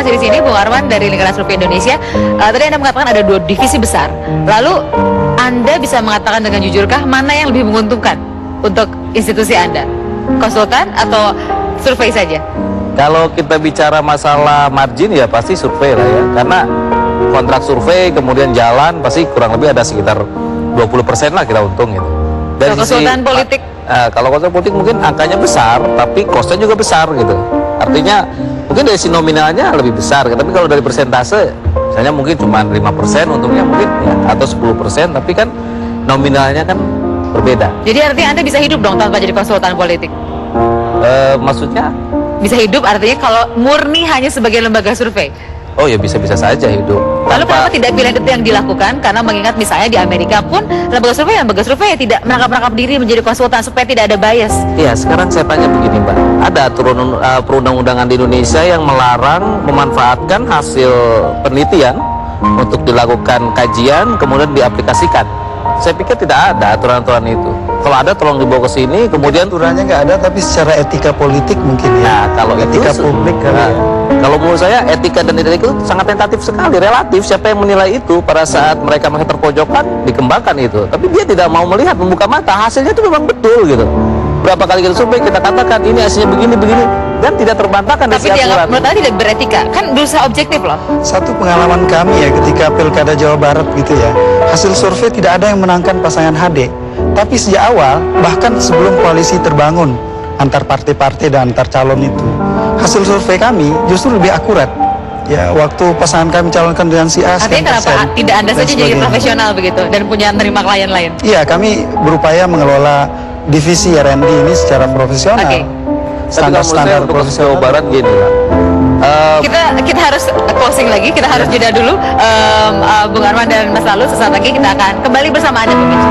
masih di sini, Bung Arman dari Lingkaran Survei Indonesia. Tadi Anda mengatakan ada 2 divisi besar. Lalu Anda bisa mengatakan dengan jujurkah mana yang lebih menguntungkan untuk institusi Anda? Konsultan atau survei saja? Kalau kita bicara masalah margin ya pasti survei lah ya. Karena kontrak survei kemudian jalan pasti kurang lebih ada sekitar 20% lah kita untung gitu. Dari konsultan politik? Kalau konsultan politik mungkin angkanya besar, tapi costnya juga besar gitu. Artinya mungkin dari si nominalnya lebih besar, tapi kalau dari persentase, misalnya mungkin cuma 5% untungnya mungkin ya, atau 10%, tapi kan nominalnya kan berbeda. Jadi artinya Anda bisa hidup dong tanpa jadi konsultan politik? Maksudnya? Bisa hidup artinya kalau murni hanya sebagai lembaga survei? Oh ya bisa-bisa saja hidup. Lalu kenapa tidak pilihan itu yang dilakukan? Karena mengingat misalnya di Amerika pun lembaga survei tidak merangkap diri menjadi konsultan supaya tidak ada bias. Iya, sekarang saya tanya begini Mbak, ada aturan perundang-undangan di Indonesia yang melarang memanfaatkan hasil penelitian untuk dilakukan kajian kemudian diaplikasikan. Saya pikir tidak ada aturan-aturan itu. Kalau ada tolong dibawa ke sini, kemudian aturannya nggak ada, tapi secara etika politik mungkin ya. Nah, kalau etika itu, publik kan ya. Kalau menurut saya etika dan etika itu sangat tentatif sekali, relatif. Siapa yang menilai itu pada saat mereka masih terpojokkan dikembangkan itu. Tapi dia tidak mau melihat, membuka mata, hasilnya itu memang betul gitu. Berapa kali kita survei kita katakan ini hasilnya begini dan tidak terbantahkan dari aturan. Tapi dianggap menurut Anda tidak beretika, kan berusaha objektif loh. Satu pengalaman kami ya ketika Pilkada Jawa Barat gitu ya, hasil survei tidak ada yang menangkan pasangan HD. Tapi sejak awal, bahkan sebelum koalisi terbangun antar partai-partai dan antar calon itu, hasil survei kami justru lebih akurat. Ya, waktu pasangan kami calonkan dengan si A. Artinya kenapa tidak Anda saja jadi profesional begitu dan punya menerima klien lain? Iya, kami berupaya mengelola divisi R&D ini secara profesional. Oke. Standar untuk Jawa Barat gini lah. Kita harus closing lagi, kita harus jeda dulu. Bung Arman dan Mas Lalu, sesaat lagi kita akan kembali bersama Anda pemirsa.